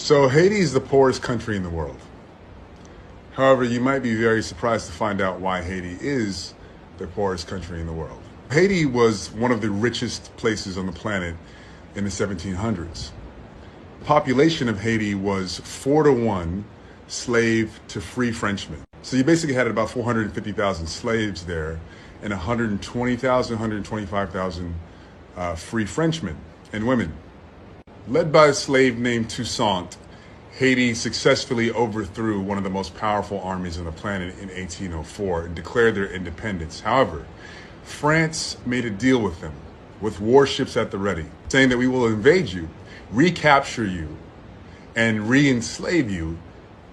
So Haiti is the poorest country in the world. However, you might be very surprised to find out why Haiti is the poorest country in the world. Haiti was one of the richest places on the planet in the 1700s. The population of Haiti was 4-to-1 slave to free Frenchmen. So you basically had about 450,000 slaves there and 120,000, 125,000 free Frenchmen and women. Led by a slave named Toussaint, Haiti successfully overthrew one of the most powerful armies on the planet in 1804 and declared their independence. However, France made a deal with them, with warships at the ready, saying that we will invade you, recapture you, and re-enslave you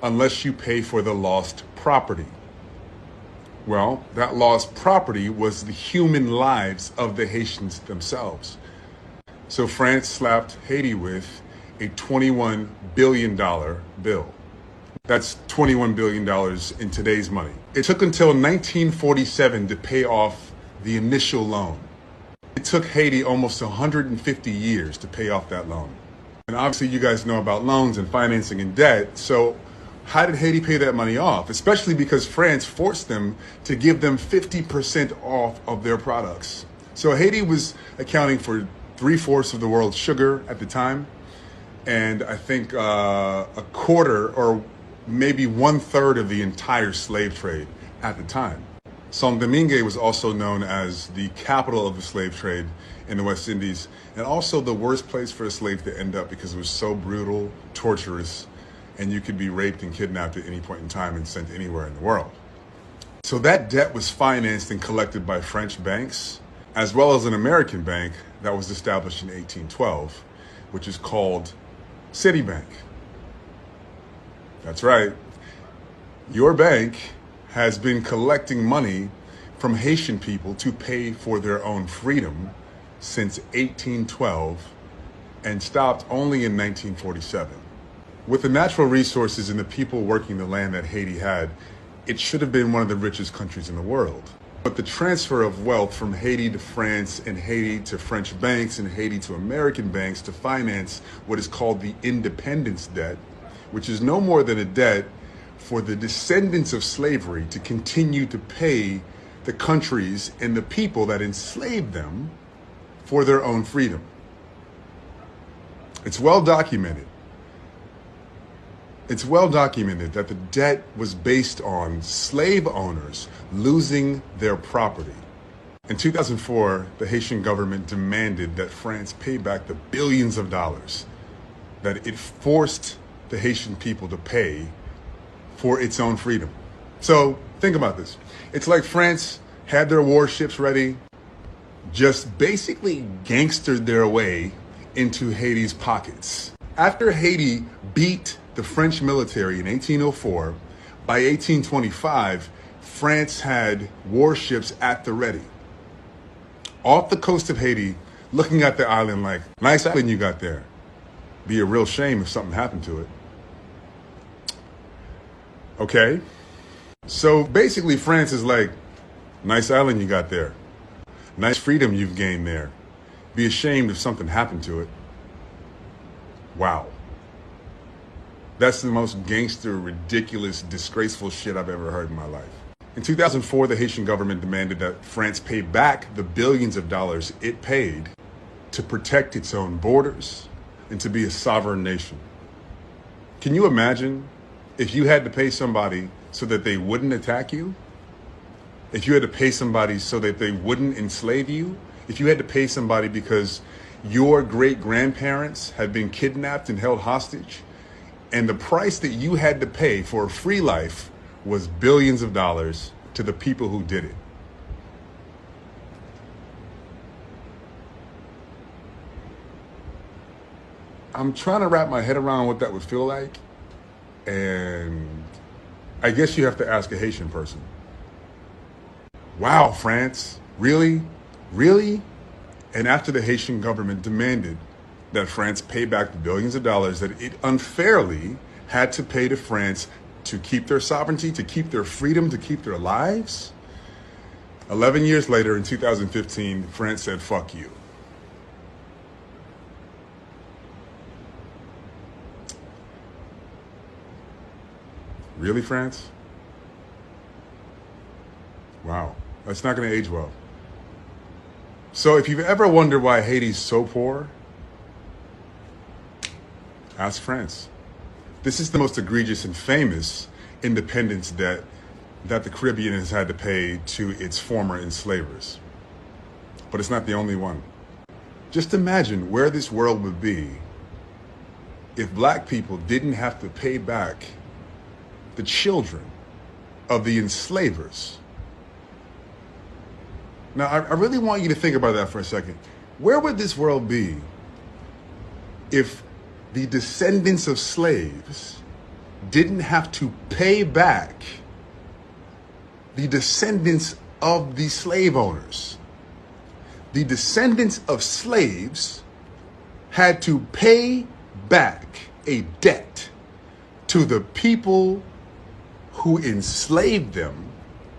unless you pay for the lost property. Well, that lost property was the human lives of the Haitians themselves. So France slapped Haiti with a $21 billion bill. That's $21 billion in today's money. It took until 1947 to pay off the initial loan. It took Haiti almost 150 years to pay off that loan. And obviously you guys know about loans and financing and debt. So how did Haiti pay that money off? Especially because France forced them to give them 50% off of their products. So Haiti was accounting for 3/4 of the world's sugar at the time. And I think a quarter or maybe 1/3 of the entire slave trade at the time. Saint-Domingue was also known as the capital of the slave trade in the West Indies, and also the worst place for a slave to end up because it was so brutal, torturous, and you could be raped and kidnapped at any point in time and sent anywhere in the world. So that debt was financed and collected by French banks, as well as an American bank that was established in 1812, which is called Citibank. That's right. Your bank has been collecting money from Haitian people to pay for their own freedom since 1812 and stopped only in 1947. With the natural resources and the people working the land that Haiti had, it should have been one of the richest countries in the world. But the transfer of wealth from Haiti to France and Haiti to French banks and Haiti to American banks to finance what is called the independence debt, which is no more than a debt for the descendants of slavery to continue to pay the countries and the people that enslaved them for their own freedom. It's well documented. It's well documented that the debt was based on slave owners losing their property. In 2004, the Haitian government demanded that France pay back the billions of dollars that it forced the Haitian people to pay for its own freedom. So think about this. It's like France had their warships ready, just basically gangstered their way into Haiti's pockets. After Haiti beat the French military in 1804, by 1825, France had warships at the ready, off the coast of Haiti, looking at the island like, nice island you got there. Be a real shame if something happened to it. Okay? So basically France is like, nice island you got there. Nice freedom you've gained there. Be ashamed if something happened to it. Wow. That's the most gangster, ridiculous, disgraceful shit I've ever heard in my life. In 2004, the Haitian government demanded that France pay back the billions of dollars it paid to protect its own borders and to be a sovereign nation. Can you imagine if you had to pay somebody so that they wouldn't attack you? If you had to pay somebody so that they wouldn't enslave you? If you had to pay somebody because your great-grandparents had been kidnapped and held hostage, and the price that you had to pay for a free life was billions of dollars to the people who did it. I'm trying to wrap my head around what that would feel like, and I guess you have to ask a Haitian person. Wow, France, really? Really? And after the Haitian government demanded that France pay back the billions of dollars that it unfairly had to pay to France to keep their sovereignty, to keep their freedom, to keep their lives, 11 years later, in 2015, France said, fuck you. Really, France? Wow, that's not going to age well. So if you've ever wondered why Haiti's so poor, ask France. This is the most egregious and famous independence debt that the Caribbean has had to pay to its former enslavers. But it's not the only one. Just imagine where this world would be if black people didn't have to pay back the children of the enslavers. Now, I really want you to think about that for a second. Where would this world be if the descendants of slaves didn't have to pay back the descendants of the slave owners? The descendants of slaves had to pay back a debt to the people who enslaved them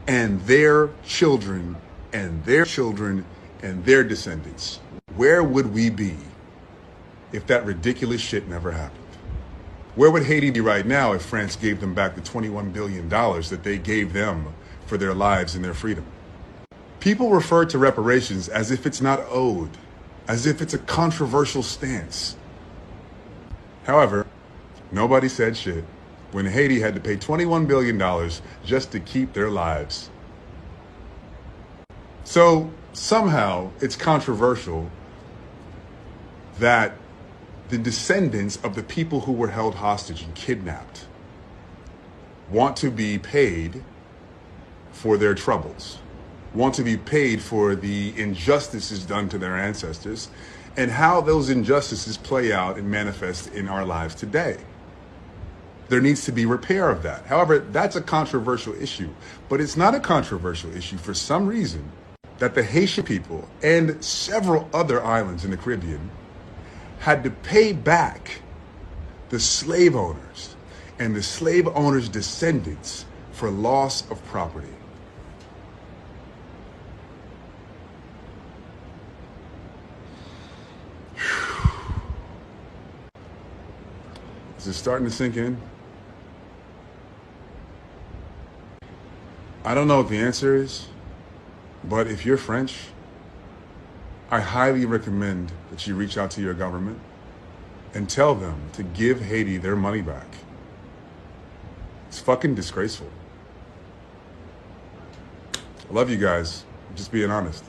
and their children and their children and their descendants. Where would we be if that ridiculous shit never happened? Where would Haiti be right now if France gave them back the $21 billion that they gave them for their lives and their freedom? People refer to reparations as if it's not owed, as if it's a controversial stance. However, nobody said shit when Haiti had to pay $21 billion just to keep their lives. So somehow it's controversial that the descendants of the people who were held hostage and kidnapped want to be paid for their troubles, want to be paid for the injustices done to their ancestors, and how those injustices play out and manifest in our lives today. There needs to be repair of that. However, that's a controversial issue, but it's not a controversial issue for some reason that the Haitian people and several other islands in the Caribbean had to pay back the slave owners and the slave owners' descendants for loss of property. Is it starting to sink in? I don't know what the answer is, but if you're French, I highly recommend that you reach out to your government and tell them to give Haiti their money back. It's fucking disgraceful. I love you guys. I'm just being honest.